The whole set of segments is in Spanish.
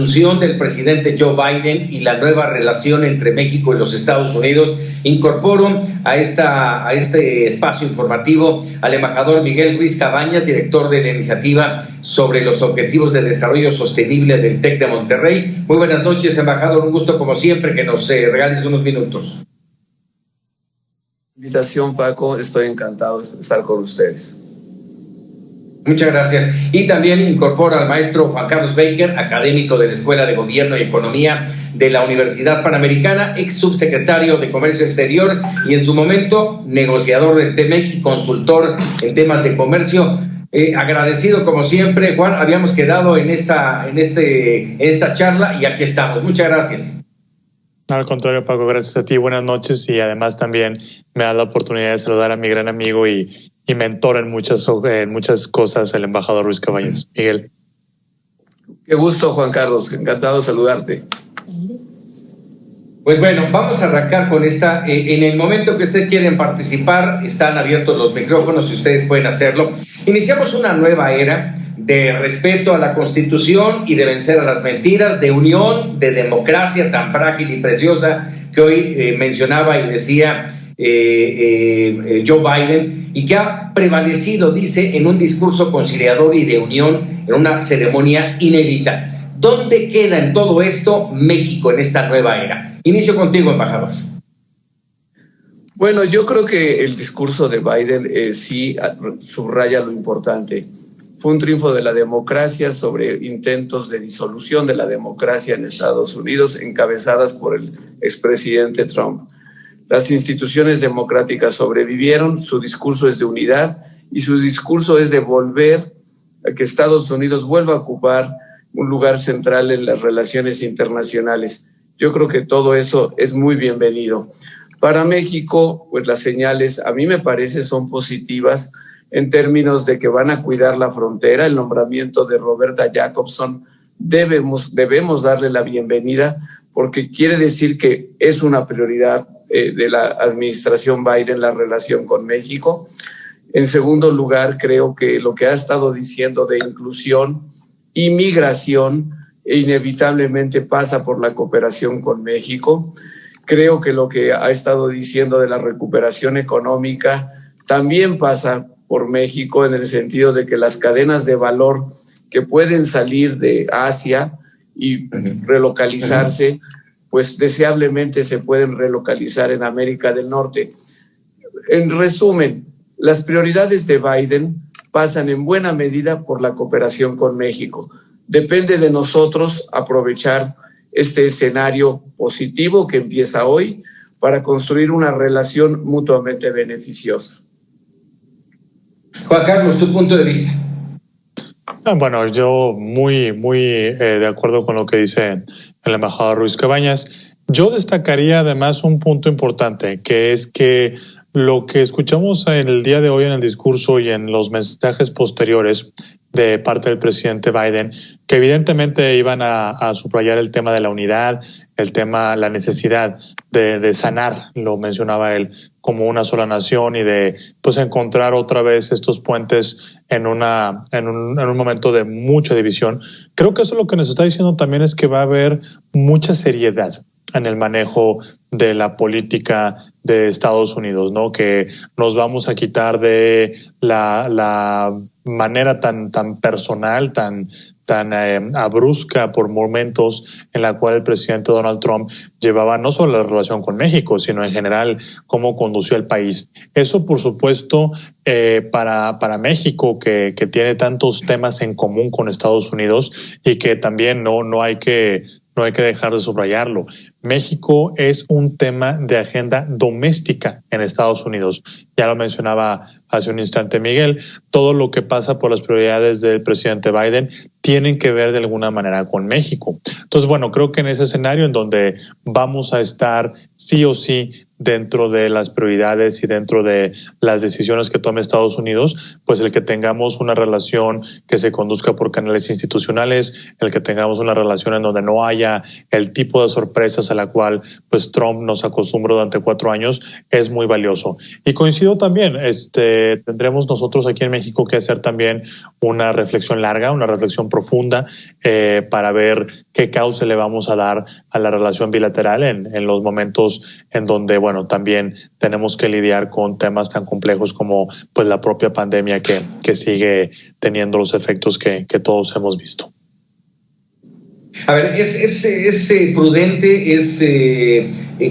asunción del presidente Joe Biden y la nueva relación entre México y los Estados Unidos, incorporo a este espacio informativo al embajador Miguel Ruiz Cabañas, director de la iniciativa sobre los Objetivos de Desarrollo Sostenible del TEC de Monterrey. Muy buenas noches, embajador, un gusto como siempre que nos regales unos minutos. Invitación, Paco, estoy encantado de estar con ustedes. Muchas gracias. Y también incorpora al maestro Juan Carlos Baker, académico de la Escuela de Gobierno y Economía de la Universidad Panamericana, ex subsecretario de Comercio Exterior y en su momento negociador del TEMEC y consultor en temas de comercio. Agradecido como siempre, Juan, habíamos quedado en esta charla y aquí estamos. Muchas gracias. Al contrario, Paco, gracias a ti, buenas noches, y además también me da la oportunidad de saludar a mi gran amigo y mentor en muchas cosas, el embajador Ruiz Cabañas. Miguel. Qué gusto, Juan Carlos, encantado de saludarte. Pues bueno, vamos a arrancar con esta. En el momento que ustedes quieren participar, están abiertos los micrófonos y ustedes pueden hacerlo. Iniciamos una nueva era de respeto a la Constitución y de vencer a las mentiras, de unión, de democracia tan frágil y preciosa que hoy mencionaba y decía Joe Biden, y que ha prevalecido, dice, en un discurso conciliador y de unión en una ceremonia inédita. ¿Dónde queda en todo esto México en esta nueva era? Inicio contigo, embajador. Bueno, yo creo que el discurso de Biden sí subraya lo importante. Fue un triunfo de la democracia sobre intentos de disolución de la democracia en Estados Unidos, encabezadas por el expresidente Trump. Las instituciones democráticas sobrevivieron, su discurso es de unidad y su discurso es de volver a que Estados Unidos vuelva a ocupar un lugar central en las relaciones internacionales. Yo creo que todo eso es muy bienvenido. Para México, pues las señales a mí me parece son positivas en términos de que van a cuidar la frontera. El nombramiento de Roberta Jacobson debemos darle la bienvenida porque quiere decir que es una prioridad de la administración Biden la relación con México. En segundo lugar, creo que lo que ha estado diciendo de inclusión y migración inevitablemente pasa por la cooperación con México. Creo que lo que ha estado diciendo de la recuperación económica también pasa por México, en el sentido de que las cadenas de valor que pueden salir de Asia y relocalizarse, pues deseablemente se pueden relocalizar en América del Norte. En resumen, las prioridades de Biden pasan en buena medida por la cooperación con México. Depende de nosotros aprovechar este escenario positivo que empieza hoy para construir una relación mutuamente beneficiosa. Juan Carlos, tu punto de vista. Bueno, yo muy de acuerdo con lo que dice el embajador Ruiz Cabañas. Yo destacaría además un punto importante, que es que lo que escuchamos el día de hoy en el discurso y en los mensajes posteriores de parte del presidente Biden, que evidentemente iban a subrayar el tema de la unidad, la necesidad de sanar, lo mencionaba él, como una sola nación y de pues encontrar otra vez estos puentes en un momento de mucha división. Creo que eso lo que nos está diciendo también es que va a haber mucha seriedad en el manejo de la política de Estados Unidos, ¿no? Que nos vamos a quitar de la manera tan personal, tan abrupta por momentos en la cual el presidente Donald Trump llevaba no solo la relación con México, sino en general cómo condució el país. Eso, por supuesto, para México, que tiene tantos temas en común con Estados Unidos y que también no hay que dejar de subrayarlo. México es un tema de agenda doméstica en Estados Unidos. Ya lo mencionaba hace un instante Miguel, todo lo que pasa por las prioridades del presidente Biden tienen que ver de alguna manera con México. Entonces, bueno, creo que en ese escenario en donde vamos a estar sí o sí dentro de las prioridades y dentro de las decisiones que tome Estados Unidos, pues el que tengamos una relación que se conduzca por canales institucionales, el que tengamos una relación en donde no haya el tipo de sorpresas a la cual pues Trump nos acostumbró durante 4 años, es muy valioso. Y coincido sentido también tendremos nosotros aquí en México que hacer también una reflexión larga, una reflexión profunda para ver qué cauce le vamos a dar a la relación bilateral en los momentos en donde, bueno, también tenemos que lidiar con temas tan complejos como pues la propia pandemia que sigue teniendo los efectos que todos hemos visto. A ver, es prudente, es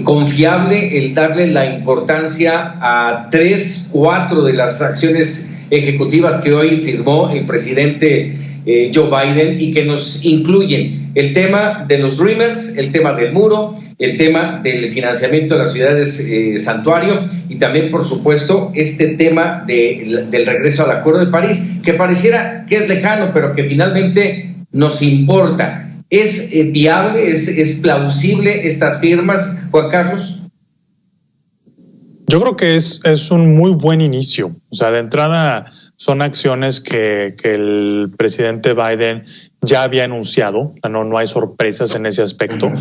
confiable el darle la importancia a 3, 4 de las acciones ejecutivas que hoy firmó el presidente Joe Biden y que nos incluyen el tema de los Dreamers, el tema del muro, el tema del financiamiento de las ciudades santuario y también, por supuesto, este tema del regreso al Acuerdo de París, que pareciera que es lejano, pero que finalmente nos importa. ¿Es viable, es plausible estas firmas, Juan Carlos? Yo creo que es un muy buen inicio. O sea, de entrada son acciones que el presidente Biden ya había anunciado, no hay sorpresas en ese aspecto.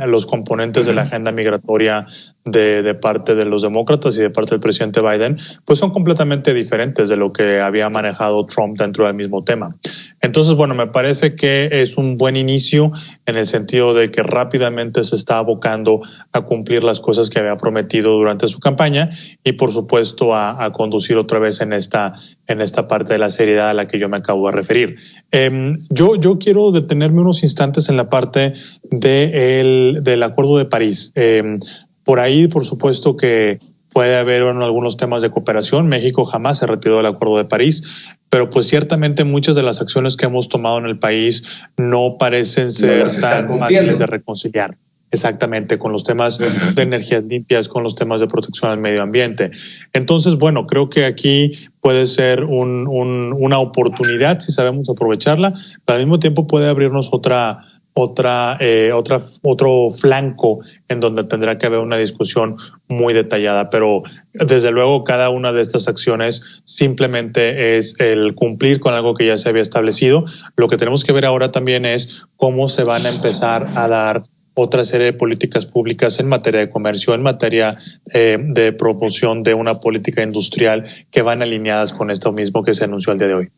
Los componentes de la agenda migratoria de parte de los demócratas y de parte del presidente Biden, pues son completamente diferentes de lo que había manejado Trump dentro del mismo tema. Entonces, bueno, me parece que es un buen inicio en el sentido de que rápidamente se está abocando a cumplir las cosas que había prometido durante su campaña y, por supuesto, a conducir otra vez en esta parte de la seriedad a la que yo me acabo de referir. Yo quiero detenerme unos instantes en la parte del Acuerdo de París. Por ahí, por supuesto que puede haber algunos temas de cooperación. México jamás se retiró del Acuerdo de París, pero pues ciertamente muchas de las acciones que hemos tomado en el país no parecen ser tan fáciles de reconciliar. Exactamente, con los temas de energías limpias, con los temas de protección al medio ambiente. Entonces, bueno, creo que aquí puede ser una oportunidad si sabemos aprovecharla, pero al mismo tiempo puede abrirnos otro flanco en donde tendrá que haber una discusión muy detallada, pero desde luego cada una de estas acciones simplemente es el cumplir con algo que ya se había establecido. Lo que tenemos que ver ahora también es cómo se van a empezar a dar otra serie de políticas públicas en materia de comercio, en materia de promoción de una política industrial que van alineadas con esto mismo que se anunció el día de hoy.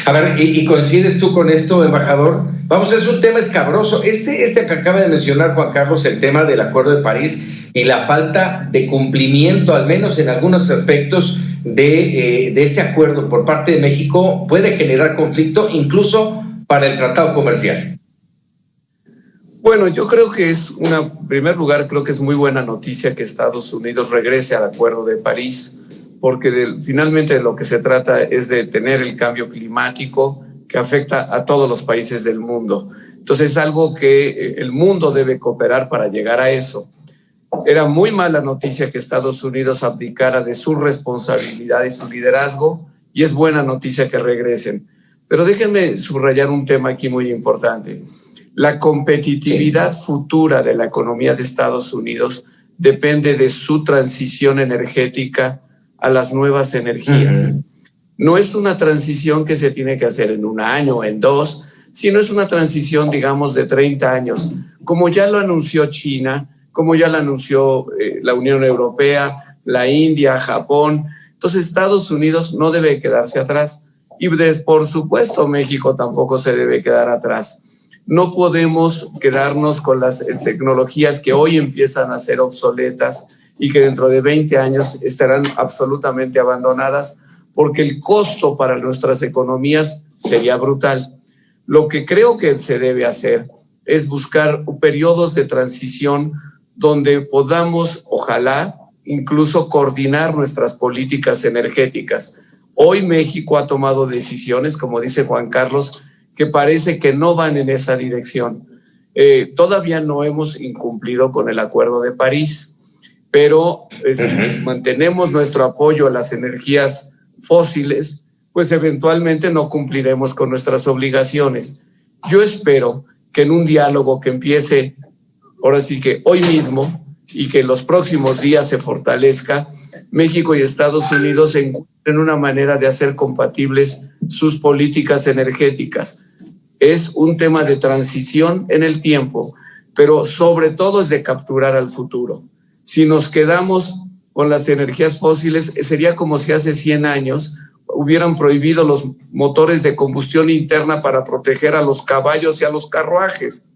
A ver, ¿y coincides tú con esto, embajador? Vamos, es un tema escabroso. Este que acaba de mencionar Juan Carlos, el tema del Acuerdo de París y la falta de cumplimiento, al menos en algunos aspectos, de este acuerdo por parte de México, puede generar conflicto incluso para el tratado comercial. Bueno, yo creo que en primer lugar, creo que es muy buena noticia que Estados Unidos regrese al Acuerdo de París, porque finalmente de lo que se trata es de detener el cambio climático que afecta a todos los países del mundo. Entonces es algo que el mundo debe cooperar para llegar a eso. Era muy mala noticia que Estados Unidos abdicara de su responsabilidad y su liderazgo, y es buena noticia que regresen. Pero déjenme subrayar un tema aquí muy importante. La competitividad futura de la economía de Estados Unidos depende de su transición energética a las nuevas energías. No es una transición que se tiene que hacer en 1 año o en 2, sino es una transición, digamos, de 30 años, como ya lo anunció China, como ya lo anunció la Unión Europea, la India, Japón. Entonces, Estados Unidos no debe quedarse atrás y, por supuesto, México tampoco se debe quedar atrás. No podemos quedarnos con las tecnologías que hoy empiezan a ser obsoletas y que dentro de 20 años estarán absolutamente abandonadas, porque el costo para nuestras economías sería brutal. Lo que creo que se debe hacer es buscar periodos de transición donde podamos, ojalá, incluso coordinar nuestras políticas energéticas. Hoy México ha tomado decisiones, como dice Juan Carlos, que parece que no van en esa dirección. Todavía no hemos incumplido con el Acuerdo de París, pero si mantenemos nuestro apoyo a las energías fósiles, pues eventualmente no cumpliremos con nuestras obligaciones. Yo espero que en un diálogo que empiece, ahora sí que hoy mismo, y que en los próximos días se fortalezca, México y Estados Unidos encuentren una manera de hacer compatibles sus políticas energéticas. Es un tema de transición en el tiempo, pero sobre todo es de capturar al futuro. Si nos quedamos con las energías fósiles sería como si hace 100 años hubieran prohibido los motores de combustión interna para proteger a los caballos y a los carruajes.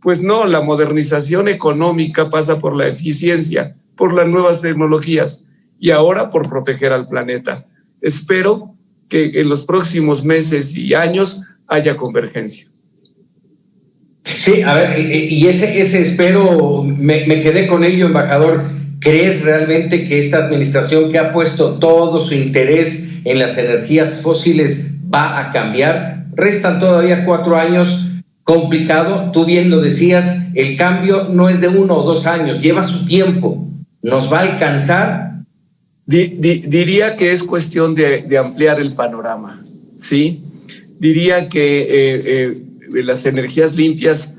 Pues no, la modernización económica pasa por la eficiencia, por las nuevas tecnologías y ahora por proteger al planeta. Espero que en los próximos meses y años haya convergencia. Sí, a ver, y ese espero, me quedé con ello, embajador. ¿Crees realmente que esta administración que ha puesto todo su interés en las energías fósiles va a cambiar? Restan todavía 4 años, complicado. Tú bien lo decías, el cambio no es de 1 o 2 años, lleva su tiempo. ¿Nos va a alcanzar? Diría que es cuestión de ampliar el panorama, ¿sí? Diría que las energías limpias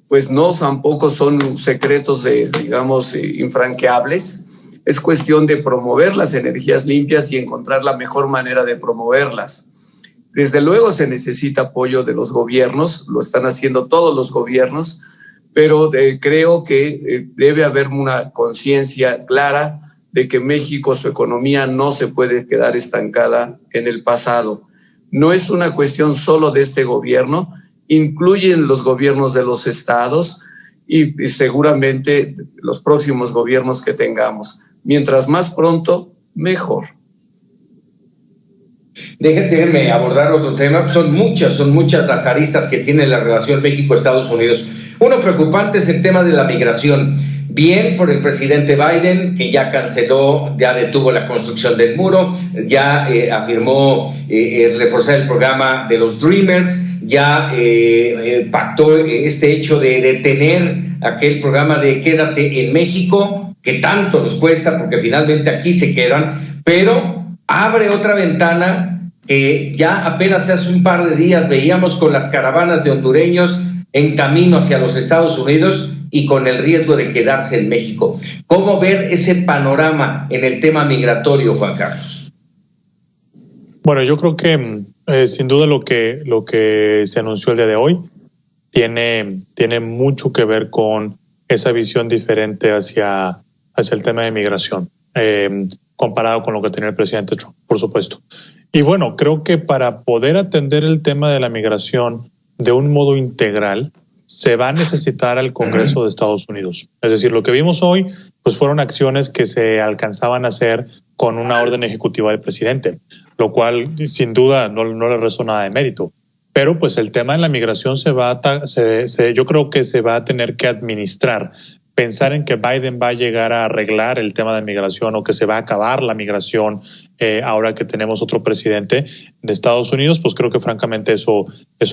pues no tampoco son secretos digamos, infranqueables. Es cuestión de promover las energías limpias y encontrar la mejor manera de promoverlas. Desde luego se necesita apoyo de los gobiernos, lo están haciendo todos los gobiernos, pero creo que debe haber una conciencia clara de que México, su economía no se puede quedar estancada en el pasado. No es una cuestión solo de este gobierno, incluyen los gobiernos de los estados y seguramente los próximos gobiernos que tengamos. Mientras más pronto, mejor. Déjenme abordar otro tema. Son muchas las aristas que tiene la relación México-Estados Unidos. Uno preocupante es el tema de la migración. Bien por el presidente Biden, que ya canceló, ya detuvo la construcción del muro, ya afirmó reforzar el programa de los Dreamers, ya pactó este hecho de detener aquel programa de Quédate en México, que tanto nos cuesta porque finalmente aquí se quedan, pero abre otra ventana que ya apenas hace un par de días veíamos con las caravanas de hondureños en camino hacia los Estados Unidos y con el riesgo de quedarse en México. ¿Cómo ver ese panorama en el tema migratorio, Juan Carlos? Bueno, yo creo que sin duda lo que se anunció el día de hoy tiene mucho que ver con esa visión diferente hacia el tema de migración, comparado con lo que tenía el presidente Trump, por supuesto. Y bueno, creo que para poder atender el tema de la migración de un modo integral, se va a necesitar al Congreso de Estados Unidos. Es decir, lo que vimos hoy pues fueron acciones que se alcanzaban a hacer con una orden ejecutiva del presidente, lo cual sin duda no le resta nada de mérito. Pero pues el tema de la migración yo creo que se va a tener que administrar. Pensar en que Biden va a llegar a arreglar el tema de migración o que se va a acabar la migración ahora que tenemos otro presidente de Estados Unidos, pues creo que francamente eso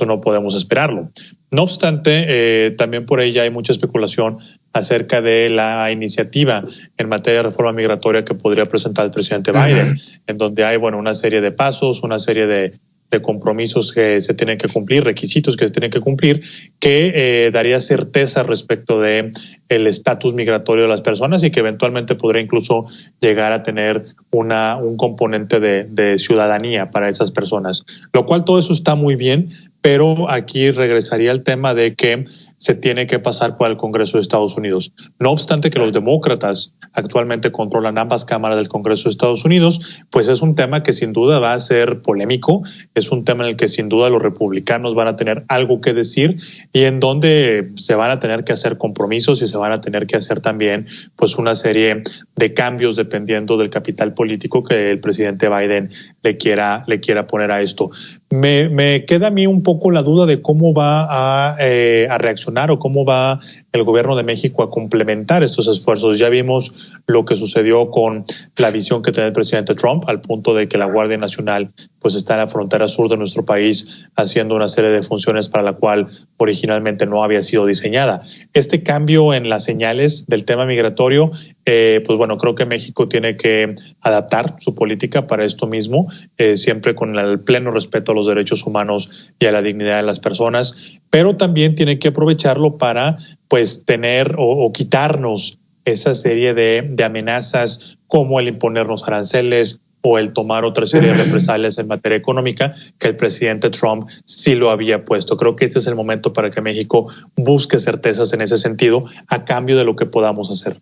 no podemos esperarlo. No obstante, también por ahí ya hay mucha especulación acerca de la iniciativa en materia de reforma migratoria que podría presentar el presidente Biden, en donde hay una serie de pasos, una serie de compromisos que se tienen que cumplir, requisitos que se tienen que cumplir, que daría certeza respecto de el estatus migratorio de las personas y que eventualmente podría incluso llegar a tener un componente de ciudadanía para esas personas. Lo cual todo eso está muy bien, pero aquí regresaría al tema de que se tiene que pasar por el Congreso de Estados Unidos. No obstante que los demócratas actualmente controlan ambas cámaras del Congreso de Estados Unidos, pues es un tema que sin duda va a ser polémico, es un tema en el que sin duda los republicanos van a tener algo que decir y en donde se van a tener que hacer compromisos y se van a tener que hacer también pues una serie de cambios dependiendo del capital político que el presidente Biden le quiera poner a esto. Me queda a mí un poco la duda de cómo va a reaccionar o cómo va el gobierno de México a complementar estos esfuerzos. Ya vimos lo que sucedió con la visión que tenía el presidente Trump, al punto de que la Guardia Nacional pues está en la frontera sur de nuestro país haciendo una serie de funciones para la cual originalmente no había sido diseñada. Este cambio en las señales del tema migratorio, creo que México tiene que adaptar su política para esto mismo, siempre con el pleno respeto a los derechos humanos y a la dignidad de las personas, pero también tiene que aprovecharlo para pues tener o quitarnos esa serie de amenazas como el imponernos aranceles o el tomar otra serie de represalias en materia económica que el presidente Trump sí lo había puesto. Creo que este es el momento para que México busque certezas en ese sentido a cambio de lo que podamos hacer.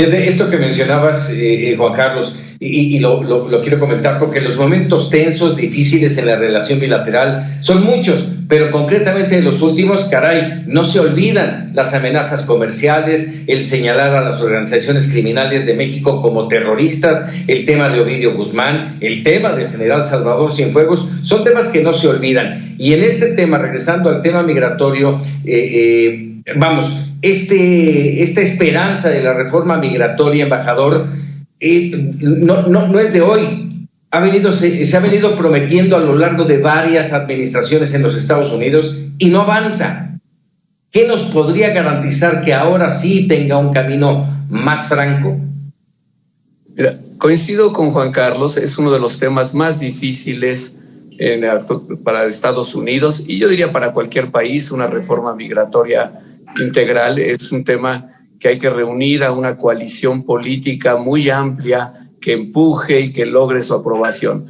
Esto que mencionabas, Juan Carlos, y lo quiero comentar porque los momentos tensos, difíciles en la relación bilateral son muchos, pero concretamente en los últimos, caray, no se olvidan las amenazas comerciales, el señalar a las organizaciones criminales de México como terroristas, el tema de Ovidio Guzmán, el tema del general Salvador Cienfuegos, son temas que no se olvidan. Y en este tema, regresando al tema migratorio, esta esperanza de la reforma migratoria, embajador, no es de hoy. Se ha venido prometiendo a lo largo de varias administraciones en los Estados Unidos y no avanza. ¿Qué nos podría garantizar que ahora sí tenga un camino más franco? Mira, coincido con Juan Carlos, es uno de los temas más difíciles para Estados Unidos y yo diría para cualquier país. Una reforma migratoria integral es un tema que hay que reunir a una coalición política muy amplia que empuje y que logre su aprobación.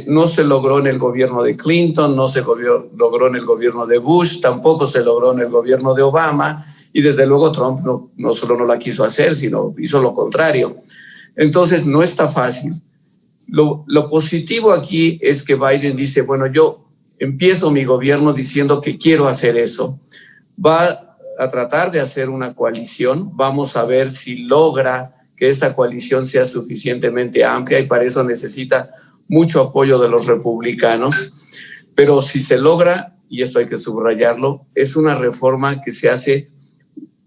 No se logró en el gobierno de Clinton, no se logró en el gobierno de Bush, tampoco se logró en el gobierno de Obama y desde luego Trump no solo no la quiso hacer, sino hizo lo contrario. Entonces no está fácil. Lo positivo aquí es que Biden dice, bueno, yo empiezo mi gobierno diciendo que quiero hacer eso. Va a tratar de hacer una coalición. Vamos a ver si logra que esa coalición sea suficientemente amplia y para eso necesita mucho apoyo de los republicanos. Pero si se logra, y esto hay que subrayarlo, es una reforma que se hace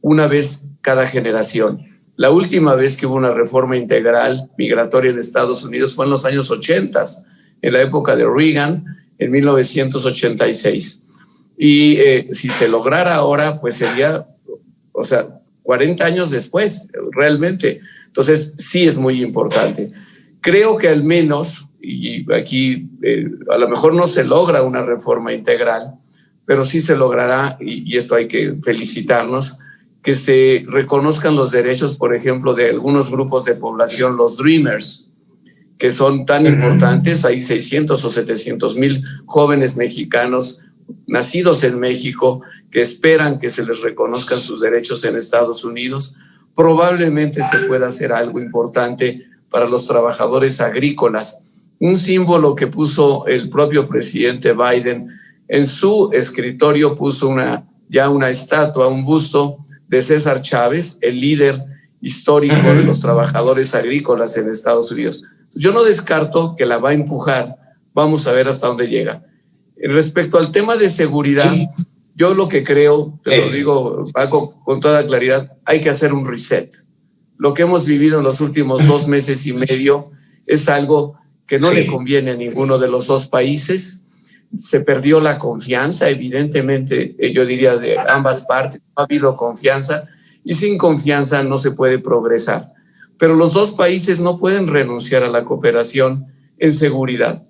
una vez cada generación. La última vez que hubo una reforma integral migratoria en Estados Unidos fue en los años 80, en la época de Reagan, en 1986. Y si se lograra ahora, pues sería, 40 años después, realmente. Entonces, sí es muy importante. Creo que al menos, y aquí a lo mejor no se logra una reforma integral, pero sí se logrará, y esto hay que felicitarnos, que se reconozcan los derechos, por ejemplo, de algunos grupos de población, los Dreamers, que son tan importantes. Hay 600 o 700 mil jóvenes mexicanos nacidos en México que esperan que se les reconozcan sus derechos en Estados Unidos. Probablemente se pueda hacer algo importante para los trabajadores agrícolas. Un símbolo que puso el propio presidente Biden en su escritorio, puso una estatua, un busto de César Chávez, el líder histórico de los trabajadores agrícolas en Estados Unidos. Yo no descarto que la va a empujar. Vamos a ver hasta dónde llega. Respecto al tema de seguridad, yo lo que creo, te lo digo, Paco, con toda claridad, hay que hacer un reset. Lo que hemos vivido en los últimos 2 meses y medio es algo que no le conviene a ninguno de los dos países. Se perdió la confianza, evidentemente, yo diría de ambas partes. No ha habido confianza y sin confianza no se puede progresar. Pero los dos países no pueden renunciar a la cooperación en seguridad.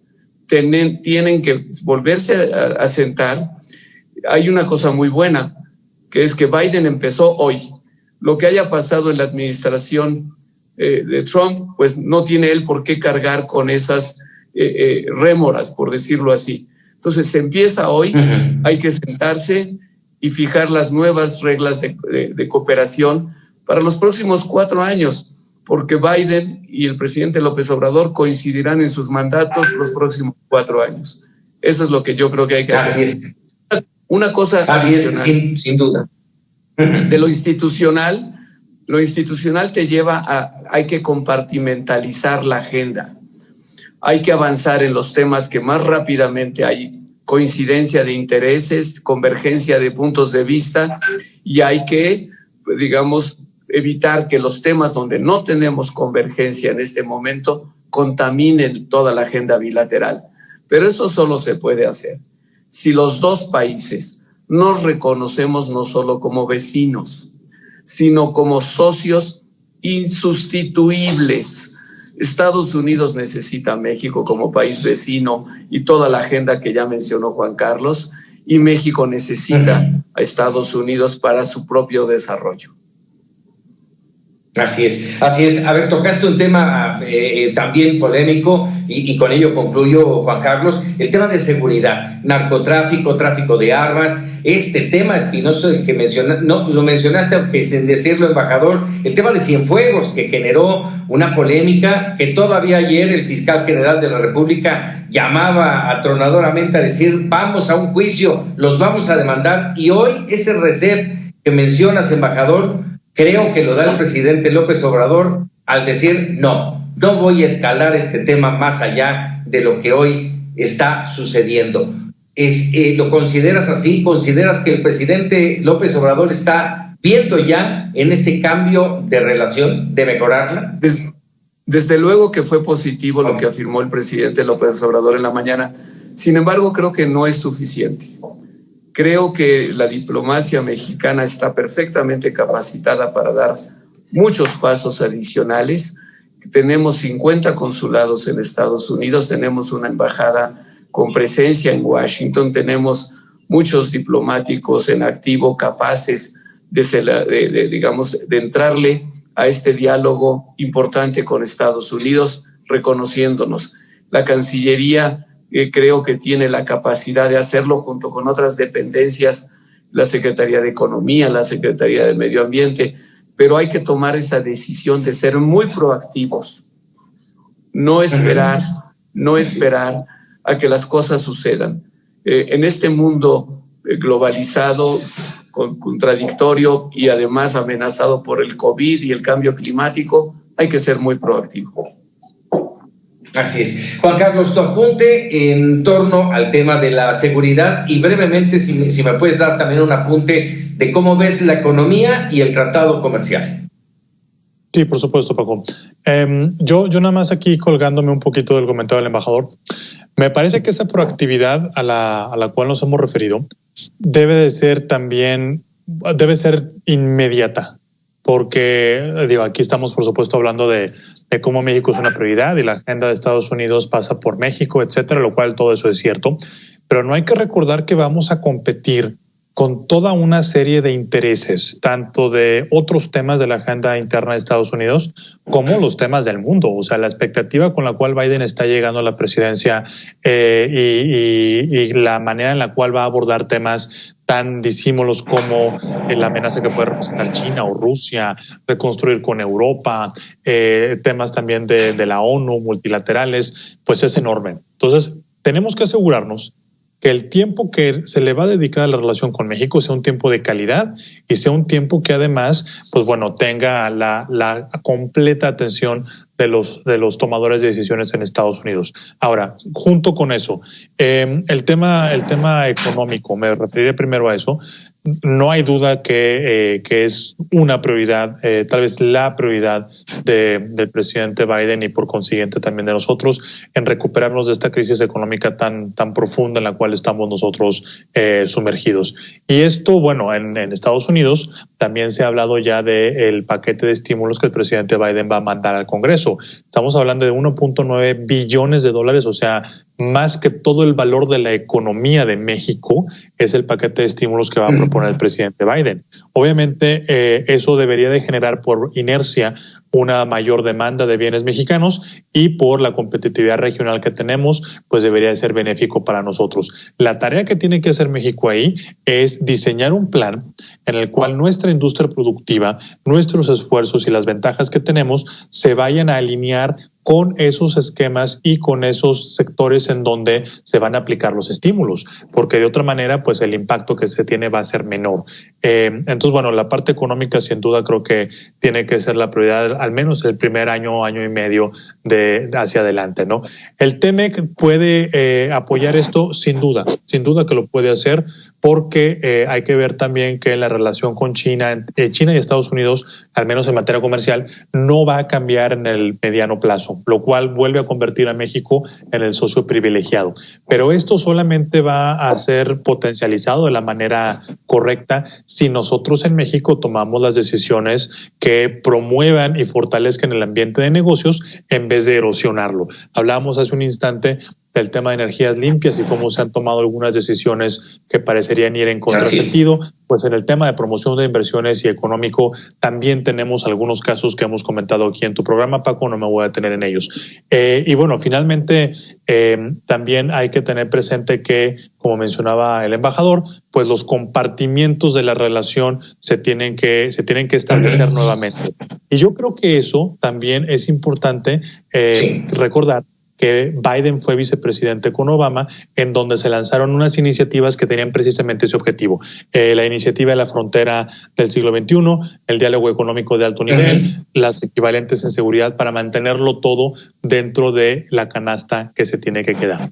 Tienen que volverse a sentar. Hay una cosa muy buena, que es que Biden empezó hoy. Lo que haya pasado en la administración de Trump, pues no tiene él por qué cargar con esas rémoras, por decirlo así. Entonces se empieza hoy, hay que sentarse y fijar las nuevas reglas de cooperación para los próximos 4 años, porque Biden y el presidente López Obrador coincidirán en sus mandatos los próximos 4 años. Eso es lo que yo creo que hay que hacer. Es. Una cosa adicional, sin duda. De lo institucional te lleva hay que compartimentalizar la agenda. Hay que avanzar en los temas que más rápidamente hay coincidencia de intereses, convergencia de puntos de vista, y hay que, digamos, evitar que los temas donde no tenemos convergencia en este momento contaminen toda la agenda bilateral. Pero eso solo se puede hacer si los dos países nos reconocemos no solo como vecinos, sino como socios insustituibles. Estados Unidos necesita a México como país vecino y toda la agenda que ya mencionó Juan Carlos, y México necesita a Estados Unidos para su propio desarrollo. Así es. A ver, tocaste un tema también polémico, y con ello concluyo, Juan Carlos, el tema de seguridad, narcotráfico, tráfico de armas, este tema espinoso del que lo mencionaste, aunque sin decirlo, embajador, el tema de Cienfuegos, que generó una polémica que todavía ayer el fiscal general de la República llamaba atronadoramente a decir: vamos a un juicio, los vamos a demandar, y hoy ese reset que mencionas, embajador, creo que lo da el presidente López Obrador al decir: no voy a escalar este tema más allá de lo que hoy está sucediendo. ¿Lo consideras así? ¿Consideras que el presidente López Obrador está viendo ya en ese cambio de relación, de mejorarla? Desde luego que fue positivo lo que afirmó el presidente López Obrador en la mañana. Sin embargo, creo que no es suficiente. Creo que la diplomacia mexicana está perfectamente capacitada para dar muchos pasos adicionales. Tenemos 50 consulados en Estados Unidos, tenemos una embajada con presencia en Washington, tenemos muchos diplomáticos en activo capaces de entrarle a este diálogo importante con Estados Unidos, reconociéndonos. La Cancillería creo que tiene la capacidad de hacerlo junto con otras dependencias, la Secretaría de Economía, la Secretaría de Medio Ambiente, pero hay que tomar esa decisión de ser muy proactivos, no esperar a que las cosas sucedan. En este mundo globalizado, contradictorio y además amenazado por el COVID y el cambio climático, hay que ser muy proactivo. Así es. Juan Carlos, tu apunte en torno al tema de la seguridad, y brevemente, si me puedes dar también un apunte de cómo ves la economía y el tratado comercial. Sí, por supuesto, Paco. Yo nada más aquí colgándome un poquito del comentario del embajador, me parece que esa proactividad a la cual nos hemos referido debe ser inmediata, porque aquí estamos, por supuesto, hablando de cómo México es una prioridad y la agenda de Estados Unidos pasa por México, etcétera, lo cual todo eso es cierto, pero no hay que recordar que vamos a competir con toda una serie de intereses, tanto de otros temas de la agenda interna de Estados Unidos como los temas del mundo. O sea, la expectativa con la cual Biden está llegando a la presidencia y la manera en la cual va a abordar temas tan disímbolos como la amenaza que puede representar China o Rusia, reconstruir con Europa, temas también de la ONU, multilaterales, pues es enorme. Entonces, tenemos que asegurarnos que el tiempo que se le va a dedicar a la relación con México sea un tiempo de calidad y sea un tiempo que además, pues bueno, tenga la completa atención de los tomadores de decisiones en Estados Unidos. Ahora, junto con eso, el tema económico, me referiré primero a eso. No hay duda que es una prioridad, tal vez la prioridad del presidente Biden y por consiguiente también de nosotros en recuperarnos de esta crisis económica tan profunda en la cual estamos nosotros sumergidos. Y esto, bueno, en Estados Unidos también se ha hablado ya del paquete de estímulos que el presidente Biden va a mandar al Congreso. Estamos hablando de 1.9 billones de dólares, o sea, más que todo el valor de la economía de México es el paquete de estímulos que va a proponer el presidente Biden. Obviamente, eso debería de generar por inercia una mayor demanda de bienes mexicanos y por la competitividad regional que tenemos, pues debería de ser benéfico para nosotros. La tarea que tiene que hacer México ahí es diseñar un plan en el cual nuestra industria productiva, nuestros esfuerzos y las ventajas que tenemos se vayan a alinear con esos esquemas y con esos sectores en donde se van a aplicar los estímulos, porque de otra manera, pues el impacto que se tiene va a ser menor. Entonces, bueno, la parte económica sin duda creo que tiene que ser la prioridad, al menos el primer año y medio hacia adelante, ¿no? El TEMEC puede apoyar esto sin duda que lo puede hacer, porque hay que ver también que la relación con China y Estados Unidos, al menos en materia comercial, no va a cambiar en el mediano plazo, lo cual vuelve a convertir a México en el socio privilegiado. Pero esto solamente va a ser potencializado de la manera correcta si nosotros en México tomamos las decisiones que promuevan y fortalezcan el ambiente de negocios en vez de erosionarlo. Hablábamos hace un instante del tema de energías limpias y cómo se han tomado algunas decisiones que parecerían ir en contrasentido. Pues en el tema de promoción de inversiones y económico también tenemos algunos casos que hemos comentado aquí en tu programa, Paco, no me voy a detener en ellos. Y bueno, finalmente también hay que tener presente que, como mencionaba el embajador, pues los compartimientos de la relación se tienen que establecer nuevamente. Y yo creo que eso también es importante recordar que Biden fue vicepresidente con Obama, en donde se lanzaron unas iniciativas que tenían precisamente ese objetivo. La iniciativa de la frontera del siglo XXI, el diálogo económico de alto nivel, las equivalentes en seguridad para mantenerlo todo dentro de la canasta que se tiene que quedar.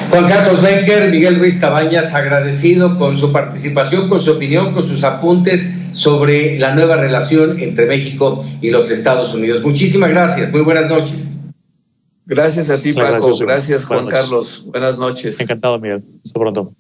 Juan Carlos Becker, Miguel Ruiz Cabañas, agradecido con su participación, con su opinión, con sus apuntes sobre la nueva relación entre México y los Estados Unidos. Muchísimas gracias, muy buenas noches. Gracias a ti, Paco. Gracias, Juan Carlos. Buenas noches. Encantado, Miguel. Hasta pronto.